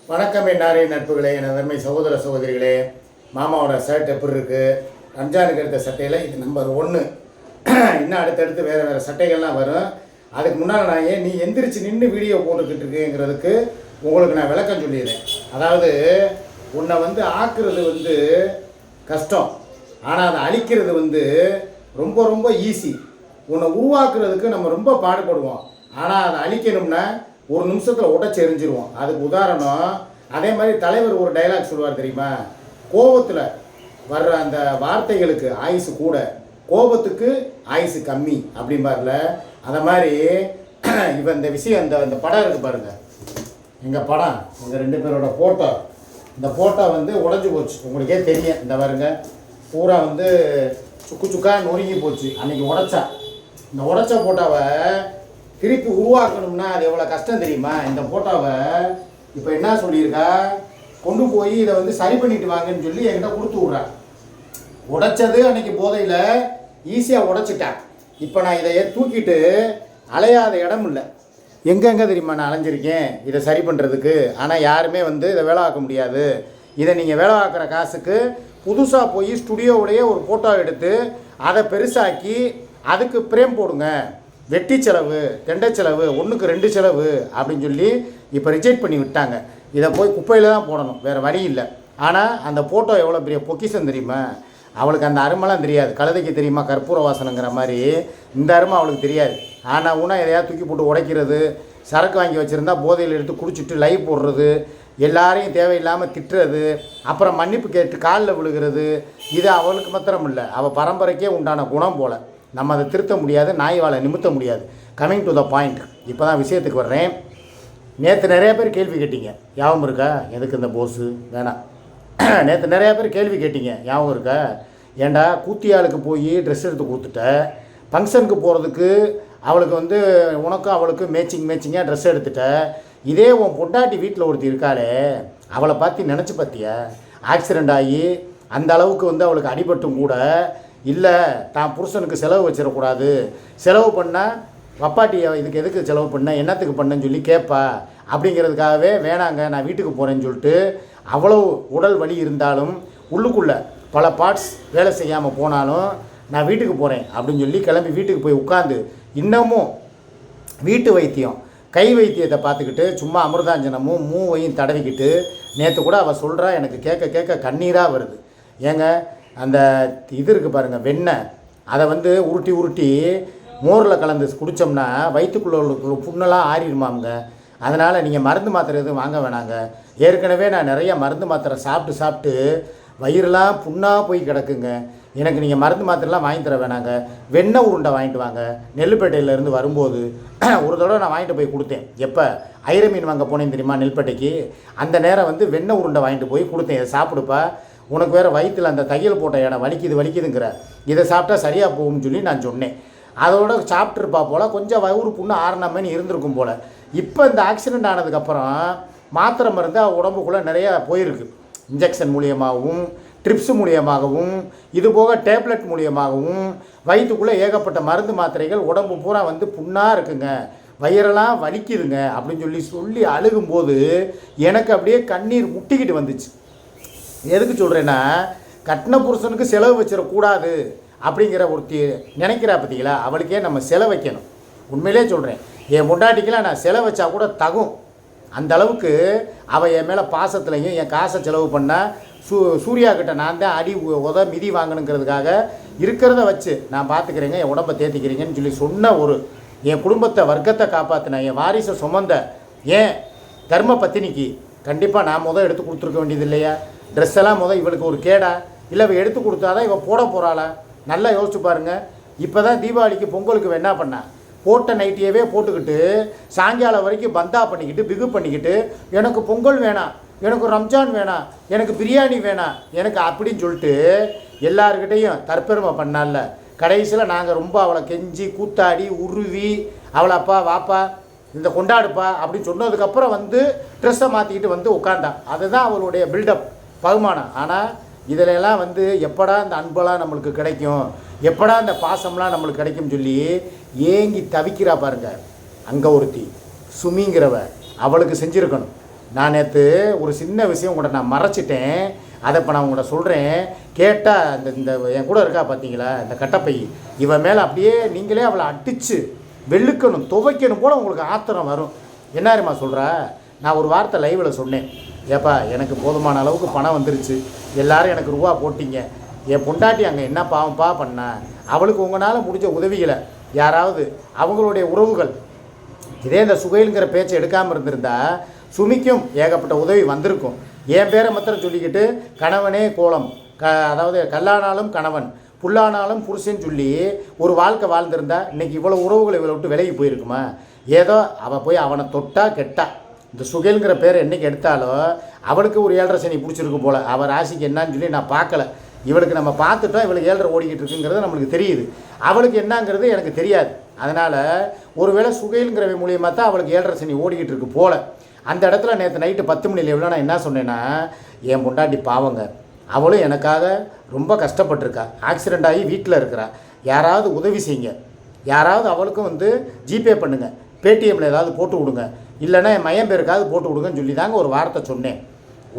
வணக்கம் என்னாரே நட்புகளே, என் அருமை சகோதர சகோதரிகளே. மாமாவோட ஷர்ட் எப்படி இருக்குது? ரம்ஜானுக்கு எடுத்த சட்டையில் இது நம்பர் 1. இன்னும் அடுத்தடுத்து வேறு சட்டைகள்லாம் வரும். அதுக்கு முன்னால் நான் நீ எந்திரிச்சு நின்று வீடியோ போட்டுக்கிட்டு இருக்குங்கிறதுக்கு உங்களுக்கு நான் விளக்கம் சொல்லிடுறேன். அதாவது உன்னை ஆக்குறது கஷ்டம், ஆனால் அதை அழிக்கிறது ரொம்ப ரொம்ப ஈஸி. உன்னை உருவாக்குறதுக்கு நம்ம ரொம்ப பாடுபடுவோம், ஆனால் அதை அழிக்கணும்னா ஒரு நிமிஷத்தில் உடச்சி எரிஞ்சிருவோம். அதுக்கு உதாரணம், அதே மாதிரி தலைவர் ஒரு டைலாக் சொல்லுவார் தெரியுமா? கோபத்தில் வர்ற அந்த வார்த்தைகளுக்கு ஆயுசு கூட, கோபத்துக்கு ஆயுசு கம்மி அப்படிம்பார்ல. அந்த மாதிரி இவன் இந்த விஷயம் இந்த படம் இருக்குது பாருங்கள், எங்கள் படம், எங்கள் 2 பேரோட ஃபோட்டோ. இந்த ஃபோட்டோ உடஞ்சி போச்சு, உங்களுக்கே தெரியும். இந்த பாருங்க, பூரா சுக்கு சுக்காக நொறுங்கி போச்சு. அன்றைக்கி உடைச்சா. இந்த உடைச்ச ஃபோட்டோவை திருப்பி உருவாக்கணும்னா அது எவ்வளோ கஷ்டம் தெரியுமா? இந்த ஃபோட்டோவை இப்போ என்ன சொல்லியிருக்கா, கொண்டு போய் இதை சரி பண்ணிட்டு வாங்கன்னு சொல்லி என்கிட்ட கொடுத்து விட்றா. உடைச்சது அன்றைக்கி போதையில் ஈஸியாக உடைச்சிட்டேன். இப்போ நான் இதை தூக்கிட்டு அலையாத இடம் இல்லை. எங்கெங்கே தெரியுமா நான் அலைஞ்சிருக்கேன் இதை சரி பண்ணுறதுக்கு. ஆனால் யாருமே இதை வேலை ஆக்க முடியாது. இதை நீங்கள் வேலை ஆக்குற காசுக்கு புதுசாக போய் ஸ்டுடியோவிலேயே ஒரு ஃபோட்டோ எடுத்து அதை பெருசாக்கி அதுக்கு பிரேம் போடுங்க, வெட்டி செலவு, தெண்டை செலவு, 1க்கு 2 செலவு அப்படின்னு சொல்லி இப்போ ரிஜெக்ட் பண்ணி விட்டாங்க. இதை போய் குப்பையில் தான் போடணும், வேறு வழி இல்லை. ஆனால் அந்த ஃபோட்டோ எவ்வளோ பெரிய பொக்கிஷம் தெரியுமா? அவளுக்கு அந்த அருமெல்லாம் தெரியாது. கழுதைக்கு தெரியுமா கற்பூர வாசனைங்கிற மாதிரி இந்த அருமை அவளுக்கு தெரியாது. ஆனால் உனா எதையாவது தூக்கி போட்டு உடைக்கிறது, சரக்கு வாங்கி வச்சுருந்தா போதையில் எடுத்து குடிச்சிட்டு லைவ் போடுறது, எல்லாரையும் தேவையில்லாமல் திட்டுறது, அப்புறம் மன்னிப்பு கேட்டு காலில் விழுகிறது, இது அவளுக்கு மாத்திரம் இல்லை, அவள் பரம்பரைக்கே உண்டான குணம் போல். நம்ம அதை திருத்த முடியாது, நாய் வாழை நிமித்த முடியாது. கமிங் டு த பாயிண்ட், இப்போ தான் விஷயத்துக்கு வர்றேன். நேற்று நிறையா பேர் கேள்வி கேட்டீங்க, ஞாபகம் இருக்கா? எதுக்கு இந்த போஸு வேணாம். நேற்று நிறையா பேர் கேள்வி கேட்டீங்க, ஞாபகம் இருக்கா? ஏண்டா கூத்தியாளுக்கு போய் ட்ரெஸ் எடுத்து கொடுத்துட்ட, ஃபங்க்ஷனுக்கு போகிறதுக்கு அவளுக்கு உனக்கும் அவளுக்கு மேட்சிங்காக ட்ரெஸ் எடுத்துட்ட, இதே உன் பொண்டாட்டி வீட்டில் ஒருத்தி இருக்காளே, அவளை பார்த்து நினச்சி பார்த்தியா? ஆக்சிடெண்ட் ஆகி அந்த அளவுக்கு அவளுக்கு அடிபட்டும் கூட இல்லை, தான் புருஷனுக்கு செலவு வச்சிடக்கூடாது, செலவு பண்ணால் வப்பாட்டியை இதுக்கு எதுக்கு செலவு பண்ண, என்னத்துக்கு பண்ணேன்னு சொல்லி கேட்பா, அப்படிங்கிறதுக்காகவே வேணாங்க நான் வீட்டுக்கு போகிறேன்னு சொல்லிட்டு அவ்வளோ உடல் வலி இருந்தாலும் உள்ளுக்குள்ளே பல பார்ட்ஸ் வேலை செய்யாமல் போனாலும் நான் வீட்டுக்கு போகிறேன் அப்படின்னு சொல்லி கிளம்பி வீட்டுக்கு போய் உட்காந்து இன்னமும் வீட்டு வைத்தியம், கை வைத்தியத்தை பார்த்துக்கிட்டு சும்மா அமிர்தாஞ்சனமும் மூவையும் தடவிக்கிட்டு, நேற்று கூட அவள் சொல்கிறா, எனக்கு கேட்க கேட்க கண்ணீராக வருது. ஏங்க, அந்த இது இருக்குது பாருங்கள், வெண்ணெய், அதை உருட்டி உருட்டி மோரில் கலந்து குடித்தோம்னா வயிற்றுக்குள்ளே உள்ள புண்ணெல்லாம் ஆறிடுமாங்க. அதனால் நீங்கள் மருந்து மாத்திரை எதுவும் வாங்க வேணாங்க. ஏற்கனவே நான் நிறைய மருந்து மாத்திரை சாப்பிட்டு வயிறுலாம் புண்ணாக போய் கிடக்குங்க. எனக்கு நீங்கள் மருந்து மாத்திரைலாம் வாங்கி தர வேணாங்க. வெண்ணெய் உருண்டை வாங்கிட்டு வாங்க. நெல்லுப்பேட்டையிலேருந்து வரும்போது ஒரு தடவை நான் வாங்கிட்டு போய் கொடுத்தேன். எப்போ ஐர மீன் வாங்க போனேன் தெரியுமா நெல்பேட்டைக்கு, அந்த நேரம் வெண்ணெய் உருண்டை வாங்கிட்டு போய் கொடுத்தேன். இதை சாப்பிடுப்பா, உனக்கு வேறு வயிற்றில் அந்த தையல் போட்ட இடம் வலிக்குதுங்கிற, இதை சாப்பிட்டா சரியாக போகும்னு சொல்லி நான் சொன்னேன். அதோட சாப்பிட்ருப்பா போல், கொஞ்சம் வயிறு புண்ணு ஆறுனமேனு இருந்திருக்கும் போல். இப்போ இந்த ஆக்சிடெண்ட் ஆனதுக்கப்புறம் மாத்திரை மருந்து உடம்புக்குள்ளே நிறையா போயிருக்கு. இன்ஜெக்ஷன் மூலியமாகவும், ட்ரிப்ஸ் மூலியமாகவும், இது போக டேப்லெட் மூலியமாகவும் வயிற்றுக்குள்ளே ஏகப்பட்ட மருந்து மாத்திரைகள் உடம்பு பூரா புண்ணாக இருக்குங்க, வயிறெல்லாம் வலிக்குதுங்க அப்படின்னு சொல்லி அழுகும்போது எனக்கு அப்படியே கண்ணீர் முட்டிக்கிட்டு வந்துச்சு. எதுக்கு சொல்கிறேன்னா, கட்டின புருஷனுக்கு செலவு வச்சிடக்கூடாது அப்படிங்கிற ஒருத்தி நினைக்கிறா பார்த்தீங்களா, அவளுக்கே நம்ம செலவு வைக்கணும். உண்மையிலே சொல்கிறேன், என் முண்டாட்டிக்கெலாம் நான் செலவு வச்சா கூட தகும். அந்த அளவுக்கு அவள் என் மேலே பாசத்துலையும் என் காசை செலவு பண்ணால் சூர்யா கிட்ட நான் தான் அடி மிதி வாங்கணுங்கிறதுக்காக இருக்கிறத வச்சு நான் பார்த்துக்கிறேங்க, என் உடம்பை தேத்திக்கிறீங்கன்னு சொன்ன ஒரு என் குடும்பத்தை வர்க்கத்தை காப்பாற்றின, என் வாரிசை சுமந்த ஏன் தர்ம பத்தினிக்கு கண்டிப்பாக நான் எடுத்து கொடுத்துருக்க வேண்டியது இல்லையா? ட்ரெஸ் எல்லாம் இவளுக்கு ஒரு கேடா இல்லை, இவள் எடுத்து கொடுத்தாதான் இவள் போட போகிறாளா? நல்லா யோசிச்சு பாருங்கள். இப்போ தான் தீபாவளிக்கு பொங்கலுக்கு என்ன பண்ணா, போட்ட நைட்டியவே போட்டுக்கிட்டு சாயங்காலம் வரைக்கும் பந்தா பண்ணிக்கிட்டு பிகு பண்ணிக்கிட்டு, எனக்கு பொங்கல் வேணாம், எனக்கு ரம்ஜான் வேணாம், எனக்கு பிரியாணி வேணாம், எனக்கு அப்படின்னு சொல்லிட்டு எல்லாருக்கிட்டையும் தற்பெருமை பண்ணால. கடைசியில் நாங்கள் ரொம்ப அவளை கெஞ்சி கூத்தாடி உருவி அவளை அப்பா வாப்பா இந்த கொண்டாடுப்பா அப்படின்னு சொன்னதுக்கப்புறம் ட்ரெஸ்ஸை மாற்றிக்கிட்டு உட்காண்டான். அதுதான் அவளுடைய பில்டப், பகுமானம். ஆனால் இதிலெல்லாம் எப்படா இந்த அன்பெல்லாம் நம்மளுக்கு கிடைக்கும், எப்படா இந்த பாசம்லாம் நம்மளுக்கு கிடைக்கும்னு சொல்லி ஏங்கி தவிக்கிறா பாருங்க. அங்கே ஒருத்தி சுமிங்கிறவ அவளுக்கு செஞ்சுருக்கணும். நான் நேற்று ஒரு சின்ன விஷயம் கூட நான் மறைச்சிட்டேன். அதை இப்போ நான் உங்கள்கிட்ட சொல்கிறேன். கேட்டால் இந்த இந்த என் கூட இருக்கா பார்த்தீங்களா இந்த கட்டப்பை, இவன் மேலே அப்படியே நீங்களே அவளை அடித்து வெளுக்கணும் துவைக்கணும் போல் உங்களுக்கு ஆத்திரம் வரும். என்னாருமா சொல்கிறா? நான் ஒரு வார்த்தை லைவில் சொன்னேன். ஏப்பா எனக்கு போதுமான அளவுக்கு பணம் வந்துருச்சு, எல்லோரும் எனக்கு ரூபா போட்டிங்க, என் பொண்டாட்டி அங்கே என்ன பாவம்பா பண்ணா, அவளுக்கு உங்களால் முடிஞ்ச உதவிகளை யாராவது அவங்களுடைய உறவுகள் இதே இந்த சுகைலுங்கிற பேச்சை எடுக்காமல் இருந்திருந்தா சுமிக்கும் ஏகப்பட்ட உதவி வந்திருக்கும். என் பேரை மாத்திரம் சொல்லிக்கிட்டு கணவனே கோலம் அதாவது கல்லானாலும் கணவன் புல்லானாலும் புருஷன் சொல்லி ஒரு வாழ்க்கை வாழ்ந்திருந்தா இன்றைக்கி இவ்வளோ உறவுகளை இவளை விட்டு விலகி போயிருக்குமா? ஏதோ அவள் போய் அவனை தொட்டா கெட்டா. இந்த சுகைலுங்கிற பேரை என்றைக்கு எடுத்தாலும் அவளுக்கு ஒரு 7.5 சனி பிடிச்சிருக்கு போல். அவள் ராசிக்கு என்னான்னு சொல்லி நான் பார்க்கல. இவளுக்கு நம்ம பார்த்துட்டோம், இவளுக்கு 7.5 ஓடிக்கிட்டு இருக்குங்கிறது நம்மளுக்கு தெரியுது. அவளுக்கு என்னங்கிறது எனக்கு தெரியாது. அதனால் ஒருவேளை சுகைலுங்கிறவை மூலியமாக தான் அவளுக்கு 7.5 சனி ஓடிக்கிட்டு இருக்கு போல். அந்த இடத்துல நேற்று நைட்டு 10 மணியில் எவ்வளோ நான் என்ன சொன்னேன்னா, என் பொண்டாட்டி பாவங்க, அவளும் எனக்காக ரொம்ப கஷ்டப்பட்டிருக்கா, ஆக்சிடெண்ட் ஆகி வீட்டில் இருக்கிறா, யாராவது உதவி செய்யுங்க, யாராவது அவளுக்கும் வந்து ஜிபே பண்ணுங்கள், பேடிஎம்மில் ஏதாவது போட்டு விடுங்க, இல்லைன்னா என் மையம் பேருக்காவது போட்டு விடுங்கன்னு சொல்லி தாங்க ஒரு வார்த்தை சொன்னேன்.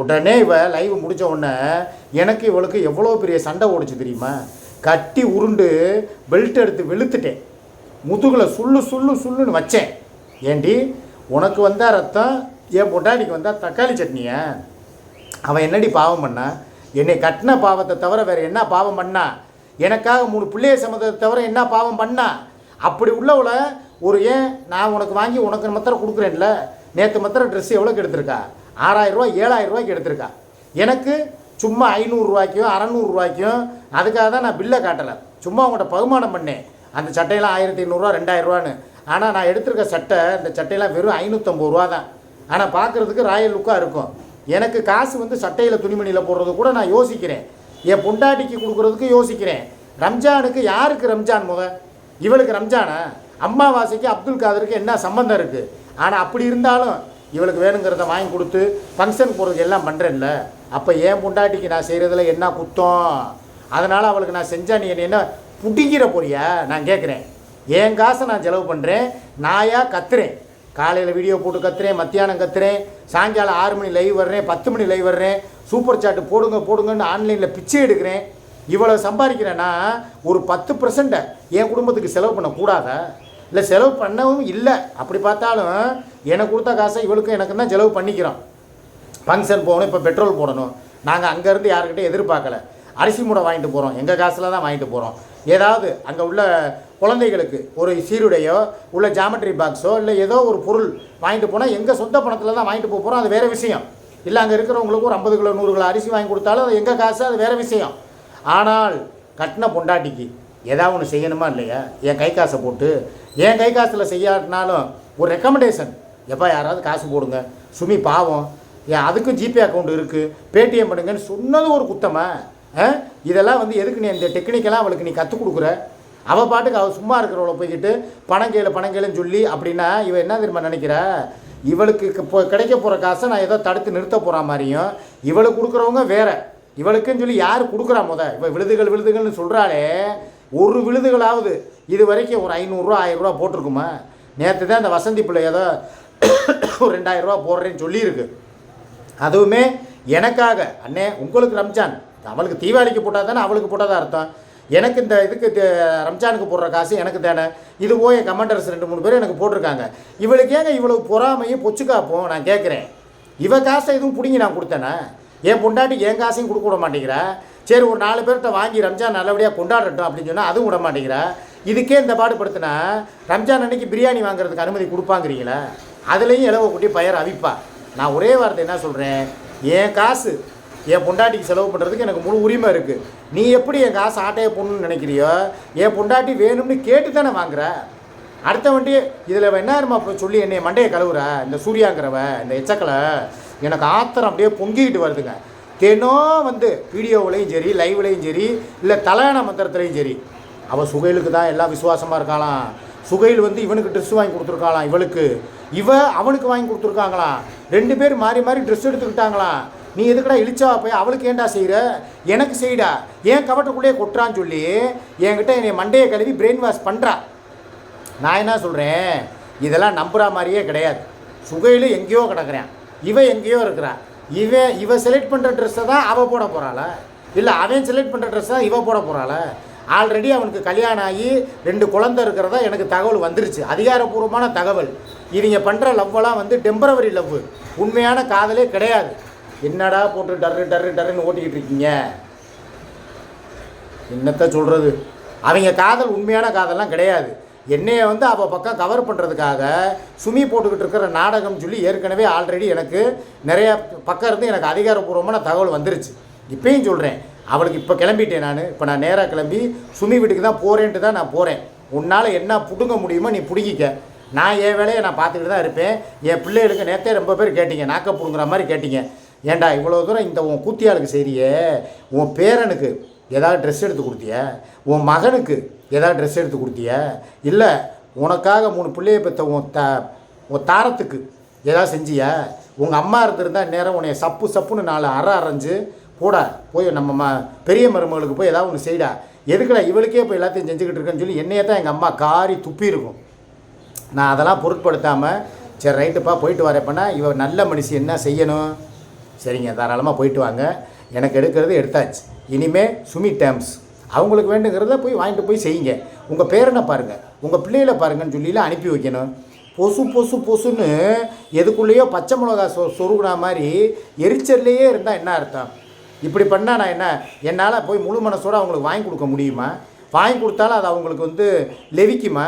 உடனே இவள் லைவ் முடித்த உடனே எனக்கு இவளுக்கு எவ்வளோ பெரிய சண்டை ஓடிச்சு தெரியுமா? கட்டி உருண்டு பெல்ட் எடுத்து வெளுத்துட்டேன், முதுகில் சுள்ளுன்னு வச்சேன். ஏண்டி உனக்கு வந்தால் ரத்தம், என் பொண்டாட்டிக்கு வந்தால் தக்காளி சட்னியா? அவன் என்னடி பாவம் பண்ணா? என்னை கட்டின பாவத்தை தவிர வேறு என்ன பாவம் பண்ணா? எனக்காக 3 பிள்ளையை சம்மந்தத்தை தவிர என்ன பாவம் பண்ணா? அப்படி உள்ளவளை ஒரு ஏன் நான் உனக்கு வாங்கி உனக்கு மாத்திரம் கொடுக்குறேன்ல, நேற்று மாத்திரம் ட்ரெஸ் எவ்வளோக்கு எடுத்திருக்கா? 6000 ரூபா 7000 ரூபாய்க்கு எடுத்திருக்கா. எனக்கு சும்மா 500 ரூபாய்க்கும் 600 ரூபாய்க்கும் அதுக்காக தான் நான் பில்லை காட்டலை, சும்மா உங்கள்கிட்ட பகுமானம் பண்ணேன். அந்த சட்டையெல்லாம் 1500 ரூபா 2000 ரூபான்னு. ஆனால் நான் எடுத்திருக்க சட்டை, இந்த சட்டையெல்லாம் வெறும் 550 ரூபா தான். ஆனால் பார்க்குறதுக்கு ராயல் லுக்காக இருக்கும். எனக்கு காசு வந்து சட்டையில் துணிமணியில் போடுறது கூட நான் யோசிக்கிறேன், என் பொண்டாட்டிக்கு கொடுக்குறதுக்கு யோசிக்கிறேன். ரம்ஜானுக்கு யாருக்கு ரம்ஜான் இவளுக்கு ரம்ஜானா? அம்மாவாசைக்கு அப்துல் காதருக்கு என்ன சம்மந்தம் இருக்குது? ஆனால் அப்படி இருந்தாலும் இவளுக்கு வேணுங்கிறத வாங்கி கொடுத்து ஃபங்க்ஷன் போகிறதுக்கு எல்லாம் பண்ணுறேன்ல, அப்போ என் பொண்டாட்டிக்கு நான் செய்கிறதுல என்ன குத்தம்? அதனால் அவளுக்கு நான் செஞ்சால் நீ என்ன புட்டிக்கிற போறியா? நான் கேட்குறேன். என் காசை நான் செலவு பண்ணுறேன், நாயாக கத்துறேன், காலையில் வீடியோ போட்டு கத்துறேன், மத்தியானம் கத்துறேன், சாயங்காலம் 6 மணி லைவ் வர்றேன், 10 மணி லைவ் வர்றேன், சூப்பர் சாட்டு போடுங்கன்னு ஆன்லைனில் பிச்சை எடுக்கிறேன். இவ்வளோ சம்பாதிக்கிறேன்னா ஒரு 10% என் குடும்பத்துக்கு செலவு பண்ணக்கூடாதா? இல்லை செலவு பண்ணவும் இல்லை. அப்படி பார்த்தாலும் எனக்கு கொடுத்த காசை இவளுக்கும் எனக்கு தான் செலவு பண்ணிக்கிறோம். ஃபங்க்ஷன் போகணும், இப்போ பெட்ரோல் போடணும், நாங்கள் அங்கேருந்து யாருக்கிட்டே எதிர்பார்க்கலை, அரிசி மூடை வாங்கிட்டு போகிறோம், எங்கள் காசில் தான் வாங்கிட்டு போகிறோம். ஏதாவது அங்கே உள்ள குழந்தைகளுக்கு ஒரு சீருடையோ உள்ள ஜாமெட்ரி பாக்ஸோ இல்லை ஏதோ ஒரு பொருள் வாங்கிட்டு போனால் எங்கள் சொந்த பணத்தில் தான் வாங்கிட்டு போகிறோம், அது வேறு விஷயம். இல்லை அங்கே இருக்கிறவங்களுக்கு ஒரு 50 கிலோ 100 கிலோ அரிசி வாங்கி கொடுத்தாலும் அது எங்கள் காசு, அது வேறு விஷயம். ஆனால் கட்டின பொண்டாட்டிக்கு ஏதாவது ஒன்று செய்யணுமா இல்லையா? என் கை காசை போட்டு, என் கை காசில் செய்யாட்டினாலும் ஒரு ரெக்கமெண்டேஷன், எப்போ யாராவது காசு போடுங்க, சுமி பாவம், ஏன் அதுக்கும் ஜிபே அக்கௌண்ட் இருக்குது, பேடிஎம் பண்ணுங்கன்னு சொன்னது ஒரு குத்தமா? இதெல்லாம் வந்து எதுக்கு நீ இந்த டெக்னிக்கெல்லாம் அவளுக்கு நீ கற்றுக் கொடுக்குற? அவள் பாட்டுக்கு அவள் சும்மா இருக்கிறவளை போய்கிட்டு பணம் கேளுன்னு சொல்லி அப்படின்னா இவள் என்ன தெரியுமா நினைக்கிறா? இவளுக்கு இப்போ கிடைக்க போகிற காசை நான் ஏதோ தடுத்து நிறுத்த போகிற மாதிரியும், இவளுக்கு கொடுக்குறவங்க வேறு, இவளுக்குன்னு சொல்லி யார் கொடுக்குறா? இப்போ விழுதுகள்னு சொல்கிறாளே, ஒரு விழுதுகளாவது இது வரைக்கும் ஒரு 500 ரூபா 1000 ரூபா போட்டிருக்குமா? நேற்று தான் இந்த வசந்தி பிள்ளை ஏதோ ஒரு 2000 ரூபா போடுறேன்னு சொல்லியிருக்கு. அதுவுமே எனக்காக, அண்ணே உங்களுக்கு ரம்ஜான், அவளுக்கு தீபாவளிக்கு போட்டால் தானே அவளுக்கு போட்டால் அர்த்தம். எனக்கு இந்த இதுக்கு ரம்ஜானுக்கு போடுற காசு எனக்கு தானே. இது போய் என் கமெண்டர்ஸ் 2-3 பேர் எனக்கு போட்டிருக்காங்க. இவளுக்கு ஏங்க இவ்வளவு பொறாமையும் பொச்சு காப்போம்? நான் கேட்குறேன். இவ காசை எதுவும் பிடிங்கி நான் கொடுத்தேனே? என் பொண்டாட்டிக்கு என் காசையும் கொடுக்க விட மாட்டேங்கிறா. சரி ஒரு 4 பேர்கிட்ட வாங்கி ரம்ஜான் நல்லபடியாக கொண்டாடட்டும் அப்படின்னு சொன்னால் அதுவும் விட மாட்டேங்கிறா. இதுக்கே இந்த பாடுபடுத்தினா ரம்ஜான் அன்னைக்கு பிரியாணி வாங்குறதுக்கு அனுமதி கொடுப்பாங்கிறீங்களா? அதுலேயும் இலவ குட்டி பயிர் அவிப்பா. நான் ஒரே வார்த்தை என்ன சொல்கிறேன், என் காசு என் பொண்டாட்டிக்கு செலவு பண்ணுறதுக்கு எனக்கு முழு உரிமை இருக்குது. நீ எப்படி என் காசு ஆட்டையை போடணும்னு நினைக்கிறியோ, என் பொண்டாட்டி வேணும்னு கேட்டு தானே வாங்குற. அடுத்த வண்டி இதில் என்ன சொல்லி என்னை மண்டையை கழுவுற இந்த சூர்யாங்கிறவ இந்த எச்சக்கலை எனக்கு ஆத்திரம் அப்படியே பொங்கிக்கிட்டு வருதுங்க. தினம் வந்து வீடியோவிலையும் சரி லைவ்லையும் சரி இல்லை தலையான மந்திரத்துலையும் சரி அவள் சுகைலுக்கு தான் எல்லாம் விசுவாசமாக இருக்காளாம். சுகைல் வந்து இவனுக்கு ட்ரெஸ் வாங்கி கொடுத்துருக்காளாம், இவளுக்கு அவனுக்கு வாங்கி கொடுத்துருக்காங்களாம். 2 பேர் மாறி மாறி ட்ரெஸ் எடுத்துக்கிட்டாங்களாம். நீ எதுக்கடா இழிச்சா போய் அவளுக்கு ஏன்டா செய்கிற, எனக்கு செய்டா, ஏன் கவட்டக்குள்ளேயே கொட்டுறான்னு சொல்லி என்கிட்ட என்னை மண்டையை கழுவி பிரெயின் வாஷ் பண்ணுறா. நான் என்ன சொல்கிறேன், இதெல்லாம் நம்புகிற மாதிரியே கிடையாது. சுகையில் எங்கேயோ கிடக்கிறேன், இவன் எங்கேயோ இருக்கிறா. இவ செலக்ட் பண்ணுற ட்ரெஸ்ஸை தான் அவள் போட போகிறாளா, இல்லை அவன் செலக்ட் பண்ணுற ட்ரெஸ்ஸை தான் இவ போட போகிறாளா? ஆல்ரெடி அவனுக்கு கல்யாணம் ஆகி 2 குழந்தை இருக்கிறதா எனக்கு தகவல் வந்துருச்சு, அதிகாரப்பூர்வமான தகவல். இவங்க பண்ணுற லவ்வெல்லாம் வந்து டெம்பரவரி லவ், உண்மையான காதலே கிடையாது. என்னடா போட்டு டர்ன்னு ஓட்டிக்கிட்டு இருக்கீங்க, என்னத்த சொல்கிறது? அவங்க காதல் உண்மையான காதல்லாம் கிடையாது. என்னையை வந்து அவள் பக்கம் கவர் பண்ணுறதுக்காக சுமி போட்டுக்கிட்டு இருக்கிற நாடகம் சொல்லி ஏற்கனவே ஆல்ரெடி எனக்கு நிறையா பக்கம் இருந்து எனக்கு அதிகாரப்பூர்வமான தகவல் வந்துருச்சு. இப்பயும் சொல்கிறேன், அவளுக்கு இப்போ கிளம்பிட்டேன் நான். இப்போ நான் நேராக கிளம்பி சுமி வீட்டுக்கு தான் போகிறேன்ட்டு தான் நான் போகிறேன். உன்னால் என்ன பிடுங்க முடியுமோ நீ பிடிங்கிக்க, நான் என் வேலையை நான் பார்த்துக்கிட்டு தான் இருப்பேன். என் பிள்ளைகளுக்கு நேற்றே ரொம்ப பேர் கேட்டீங்க, நாக்க பிடுங்குற மாதிரி கேட்டீங்க. ஏன்டா இவ்வளோ தூரம் இந்த உன் கூத்தியாளுக்கு செய்றியே, உன் பேரனுக்கு ஏதாவது ட்ரெஸ் எடுத்து கொடுத்தியா, உன் மகனுக்கு ஏதாவது ட்ரெஸ் எடுத்து கொடுத்தியா, இல்லை உனக்காக 3 பிள்ளையை பெற்ற உன் தாரத்துக்கு ஏதாவது செஞ்சியா? உங்கள் அம்மா இருந்திருந்தால் நேரம் உன்னை சப்புன்னு 4 அரைஞ்சு போடா போய் நம்ம பெரிய மருமகளுக்கு போய் ஏதாவது ஒன்று செய்டா, எதுக்குடா இவளுக்கே போய் எல்லாத்தையும் செஞ்சுக்கிட்டு இருக்கேன்னு சொல்லி என்னையே தான் எங்கள் அம்மா காரி துப்பி இருக்கும். நான் அதெல்லாம் பொருட்படுத்தாமல் சரி ரைட்டுப்பா போயிட்டு வரப்பண்ணா, இவ நல்ல மனுஷி என்ன செய்யணும், சரிங்க தாராளமாக போயிட்டு வாங்க, எனக்கு எடுக்கிறது எடுத்தாச்சு, இனிமேல் சுமி டேர்ம்ஸ், அவங்களுக்கு வேண்டுங்கிறத போய் வாங்கிட்டு போய் செய்யுங்க, உங்கள் பேரனை பாருங்கள், உங்கள் பிள்ளைகளை பாருங்கன்னு சொல்லிலாம் அனுப்பி வைக்கணும். பொசுன்னு எதுக்குள்ளேயோ பச்சை மிளகா சொருகுனா மாதிரி எரிச்சல்லையே இருந்தால் என்ன அர்த்தம்? இப்படி பண்ணால் நான் என்னால் போய் முழு மனசோடு அவங்களுக்கு வாங்கி கொடுக்க முடியுமா? வாங்கி கொடுத்தாலும் அது அவங்களுக்கு வந்து லெவிக்குமா,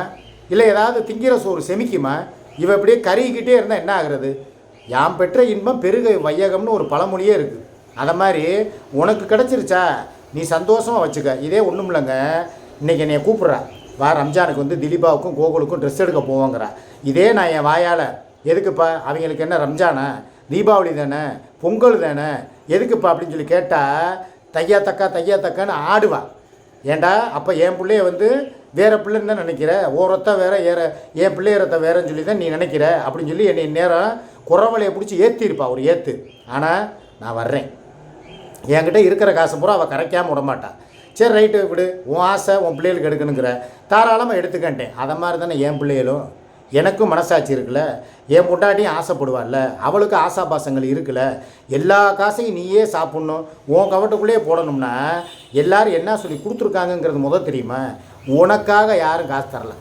இல்லை ஏதாவது திங்கிற சோறு செமிக்குமா? இவ இப்படியே கருகிக்கிட்டே இருந்தால் என்ன ஆகுறது? யாம் பெற்ற இன்பம் பெருக வையகம்னு ஒரு பழமொழியே இருக்குது. அதை மாதிரி உனக்கு கிடச்சிருச்சா நீ சந்தோஷமாக வச்சுக்க. இதே ஒன்றும் இல்லைங்க, இன்றைக்கி என்னை கூப்பிட்றா, வா ரம்ஜானுக்கு வந்து திலீபாவுக்கும் கோகுலுக்கும் ட்ரெஸ் எடுக்க போவோங்கிறா. இதே நான் என் வாயால் எதுக்குப்பா, அவங்களுக்கு என்ன ரம்ஜானா, தீபாவளி தானே, பொங்கல் தானே, எதுக்குப்பா அப்படின்னு சொல்லி கேட்டால் தையா தக்கான்னு ஆடுவா. ஏண்டா அப்போ என் பிள்ளைய வந்து வேறு பிள்ளைன்னு தான் நினைக்கிற, ஓரத்த வேற என் பிள்ளையரத்த வேறன்னு சொல்லி தான் நீ நினைக்கிற அப்படின்னு சொல்லி என்னை நேரம் குறவலையை பிடிச்சி ஏற்றிருப்பா ஒரு ஏற்று. ஆனால் நான் வர்றேன், என்கிட்ட இருக்கிற காசை பூரா அவள் கரைக்காமல் விடமாட்டான். சரி ரைட்டு விடு, உன் ஆசை உன் பிள்ளைகளுக்கு எடுக்கணுங்கிற, தாராளமாக எடுத்துக்கன்ட்டேன். அதை மாதிரி தானே என் பிள்ளைகளும், எனக்கும் மனசாட்சி இருக்குல்ல, என் முட்டாட்டியும் ஆசைப்படுவாள்ல, அவளுக்கு ஆசாபாசங்கள் இருக்குல்ல, எல்லா காசையும் நீயே சாப்பிட்ணும், உன் கவட்டுக்குள்ளேயே போடணும்னா எல்லோரும் என்ன சொல்லி கொடுத்துருக்காங்கங்கிறது தெரியுமா? உனக்காக யாரும் காசு தரல,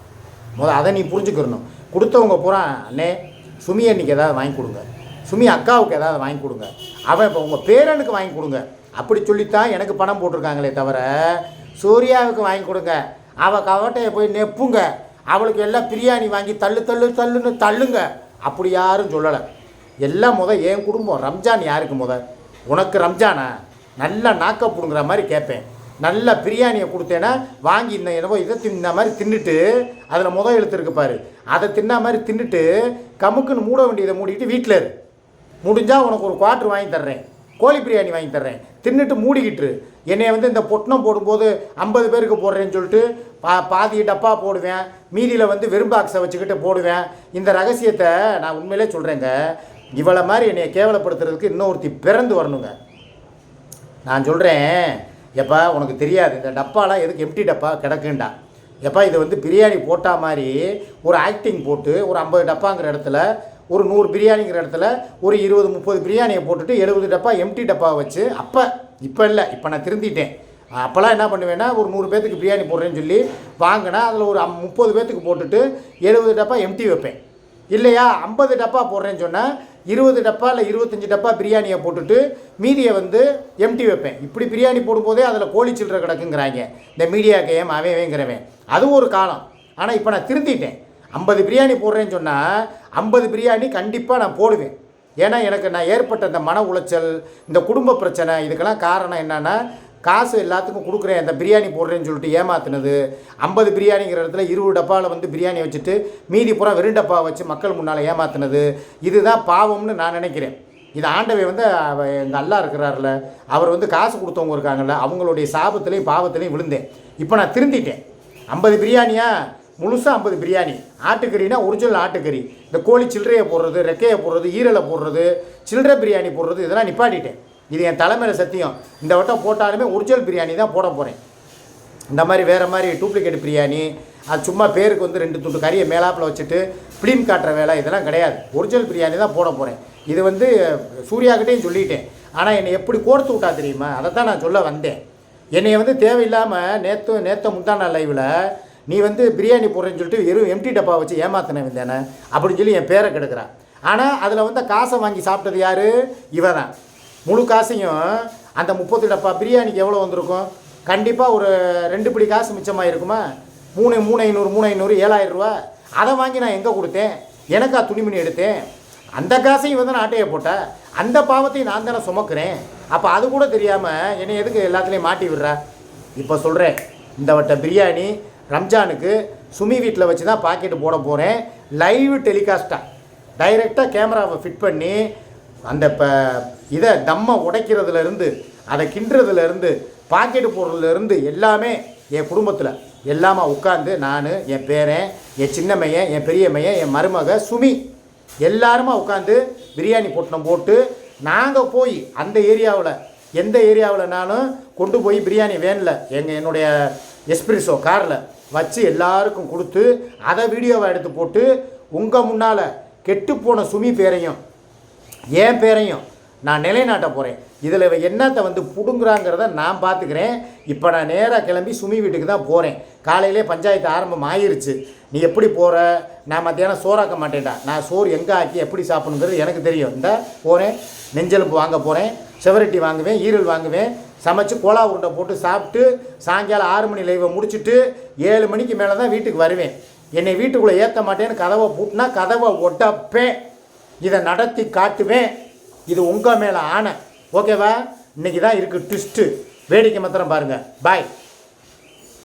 அதை நீ புரிஞ்சுக்கிறணும். கொடுத்தவங்க பூரா அண்ணே சுமி அன்னைக்கு ஏதாவது வாங்கி கொடுங்க, சுமி அக்காவுக்கு ஏதாவது வாங்கி கொடுங்க, அவன் இப்போ உங்கள் பேரனுக்கு வாங்கி கொடுங்க அப்படி சொல்லித்தான் எனக்கு பணம் போட்டிருக்காங்களே தவிர சூர்யாவுக்கு வாங்கி கொடுங்க, அவள் கவட்டையை போய் நெப்புங்க, அவளுக்கு எல்லாம் பிரியாணி வாங்கி தள்ளுன்னு தள்ளுங்க அப்படி யாரும் சொல்லலை. எல்லாம் என் குடும்பம். ரம்ஜான் யாருக்கு உனக்கு ரம்ஜானா? நல்லா நாக்க பிடுங்குற மாதிரி கேட்பேன். நல்ல பிரியாணியை கொடுத்தேன்னா வாங்கி என்னவோ இதை தின்ன மாதிரி தின்னுட்டு அதில் எழுத்துருக்கு பாரு, அதை தின்னா மாதிரி தின்னுட்டு கமுக்குன்னு மூட வேண்டியதை மூடிக்கிட்டு வீட்டில் இரு. முடிஞ்சால் உனக்கு ஒரு குவார்ட்ரு வாங்கி தர்றேன், கோழி பிரியாணி வாங்கி தர்றேன், தின்னுட்டு மூடிக்கிட்டு. என்னை வந்து இந்த பொட்டணம் போடும்போது 50 பேருக்கு போடுறேன்னு சொல்லிட்டு பாதி டப்பா போடுவேன், மீதியில் வந்து வெறும் பாக்ஸை வச்சுக்கிட்டு போடுவேன். இந்த ரகசியத்தை நான் உண்மையிலே சொல்கிறேங்க, இவளை மாதிரி என்னை கேவலப்படுத்துறதுக்கு இன்னொருத்தி பிறந்து வரணுங்க. நான் சொல்கிறேன், எப்பா உனக்கு தெரியாது இந்த டப்பாலாம் எதுக்கு எம்டி டப்பா கிடக்குண்டா, எப்பா இது வந்து பிரியாணி போட்டால் மாதிரி ஒரு ஆக்டிங் போட்டு ஒரு 50 டப்பாங்கிற இடத்துல ஒரு 100 பிரியாணிங்கிற இடத்துல ஒரு 20-30 பிரியாணியை போட்டுட்டு 70 டப்பா எம்டி டப்பா வச்சு, இப்போ இல்லை, இப்போ நான் திருந்திட்டேன். அப்போல்லாம் என்ன பண்ணுவேன்னா ஒரு 100 பேர்த்துக்கு பிரியாணி போடுறேன்னு சொல்லி வாங்கினா அதில் ஒரு 30 பேர்த்துக்கு போட்டுட்டு 70 டப்பா எம்டி வைப்பேன். இல்லையா 50 டப்பா போடுறேன்னு சொன்னால் 20 டப்பா இல்லை 25 டப்பா பிரியாணியை போட்டுட்டு மீதியை வந்து எம்டி வைப்பேன். இப்படி பிரியாணி போடும்போதே அதில் கோழி சில்லறை கிடக்குங்கிறாங்க இந்த மீடியா கேம் அவைங்கிறவன். அதுவும் ஒரு காலம். ஆனால் இப்போ நான் திருந்திட்டேன். 50 பிரியாணி போடுறேன்னு சொன்னால் 50 பிரியாணி கண்டிப்பாக நான் போடுவேன். ஏன்னா எனக்கு நான் ஏற்பட்ட இந்த மன உளைச்சல், இந்த குடும்ப பிரச்சனை, இதுக்கெல்லாம் காரணம் என்னென்னா காசு எல்லாத்துக்கும் கொடுக்குறேன், இந்த பிரியாணி போடுறேன்னு சொல்லிட்டு ஏமாத்துனது. 50 பிரியாணிங்கிற இடத்துல 20 டப்பாவில் வந்து பிரியாணி வச்சுட்டு மீதி பூரா வெறும் டப்பா வச்சு மக்கள் முன்னால் ஏமாத்துனது. இதுதான் பாவம்னு நான் நினைக்கிறேன். இது ஆண்டவை வந்து எங்கள் அல்லா இருக்கிறார்ல, அவர் வந்து காசு கொடுத்தவங்க இருக்காங்கல்ல, அவங்களுடைய சாபத்துலேயும் பாவத்துலேயும் விழுந்தேன். இப்போ நான் திருந்திட்டேன். 50 பிரியாணியா முழுசாக 50 பிரியாணி, ஆட்டுக்கறினா ஒரிஜினல் ஆட்டுக்கறி, இந்த கோழி சில்லறையை போடுறது, ரெக்கையை போடுறது, ஈரலை போடுறது, சில்லறை பிரியாணி போடுறது, இதெல்லாம் நிப்பாட்டிட்டேன். இது என் தலைமையில் சத்தியம். இந்த வட்டம் போட்டாலுமே ஒரிஜினல் பிரியாணி தான் போட போகிறேன். இந்த மாதிரி வேறு மாதிரி டூப்ளிகேட் பிரியாணி, அது சும்மா பேருக்கு வந்து 2 துண்டு கறியை மேலாப்பில் வச்சுட்டு ஃபிலிம் காட்டுற வேலை இதெல்லாம் கிடையாது. ஒரிஜினல் பிரியாணி தான் போட போகிறேன். இது வந்து சூர்யாக்கிட்டையும் சொல்லிட்டேன். ஆனால் என்னை எப்படி கோர்த்து விட்டா தெரியுமா? அதை தான் நான் சொல்ல வந்தேன். என்னை வந்து தேவையில்லாமல் நேற்று முந்தானா லைவில் நீ வந்து பிரியாணி போடுறேன்னு சொல்லிட்டு வெறும் எம்டி டப்பா வச்சு ஏமாத்தின வந்தேனே அப்படின்னு சொல்லி என் பேரை கெடுக்கிறான். ஆனால் அதில் வந்து காசை வாங்கி சாப்பிட்டது யார்? இவ தான். முழு காசையும் அந்த 30 டப்பா பிரியாணிக்கு எவ்வளோ வந்திருக்கும்? கண்டிப்பாக ஒரு 2 பிடி காசு மிச்சமாக இருக்குமா? 3,500 7,000 ரூபா. அதை வாங்கி நான் எங்கே கொடுத்தேன்? எனக்கா துணிமணி எடுத்தேன்? அந்த காசையும் வந்து நான் ஆட்டையை போட்டேன். அந்த பாவத்தையும் நான் தானே சுமக்கிறேன். அப்போ அது கூட தெரியாமல் என்னை எதுக்கு எல்லாத்துலேயும் மாட்டி விடுறா? இப்போ சொல்கிறேன், இந்த வட்ட பிரியாணி ரம்ஜானுக்கு சுமி வீட்டில் வச்சு தான் பாக்கெட்டு போட போகிறேன். லைவ் டெலிகாஸ்ட்டாக டைரெக்டாக கேமராவை ஃபிட் பண்ணி அந்த இதை தம்மை உடைக்கிறதுலேருந்து அதை கிண்டுறதுலேருந்து பாக்கெட்டு போடுறதுலேருந்து எல்லாமே என் குடும்பத்தில் எல்லாமே உட்காந்து நான், என் பேரன், என் சின்ன மையன், என் பெரிய மையன், என் மருமக சுமி எல்லாருமா உட்காந்து பிரியாணி பொட்டணம் போட்டு நாங்கள் போய் அந்த ஏரியாவில் எந்த ஏரியாவில் நானும் கொண்டு போய் பிரியாணி வேனில் என்னுடைய எஸ்பிரிசோ காரில் வச்சு எல்லாருக்கும் கொடுத்து அதை வீடியோவை எடுத்து போட்டு உங்கள் முன்னால் கெட்டுப்போன சுமி பேரையும் என் பேரையும் நான் நிலைநாட்ட போகிறேன். இதில் என்னத்தை வந்து பிடுங்குறாங்கிறத நான் பார்த்துக்கிறேன். இப்போ நான் நேராக கிளம்பி சுமி வீட்டுக்கு தான் போகிறேன். காலையிலே பஞ்சாயத்து ஆரம்பம் ஆகிருச்சு. நீ எப்படி போகிற? நான் மத்தியானம் சோறாக்க மாட்டேன்டா. நான் சோறு எங்கே ஆக்கி எப்படி சாப்பிடணுங்கிறது எனக்கு தெரியும். இந்த போகிறேன், நெஞ்செலும்பு வாங்க போகிறேன், செவரட்டி வாங்குவேன், ஈரல் வாங்குவேன், சமைச்சு கோலா உருண்டை போட்டு சாப்பிட்டு சாயங்காலம் 6 மணி லைவை முடிச்சுட்டு 7 மணிக்கு மேலே தான் வீட்டுக்கு வருவேன். என்னை வீட்டுக்குள்ளே ஏற்ற மாட்டேன்னு கதவை பூட்டினா கதவை ஒட்டப்பேன். இதை நடத்தி காட்டுவேன். இது உங்கள் மேலே ஆணை. ஓகேவா? இன்றைக்கி தான் இருக்குது ட்விஸ்ட்டு. வேடிக்கை மாத்திரம் பாருங்கள். பாய்.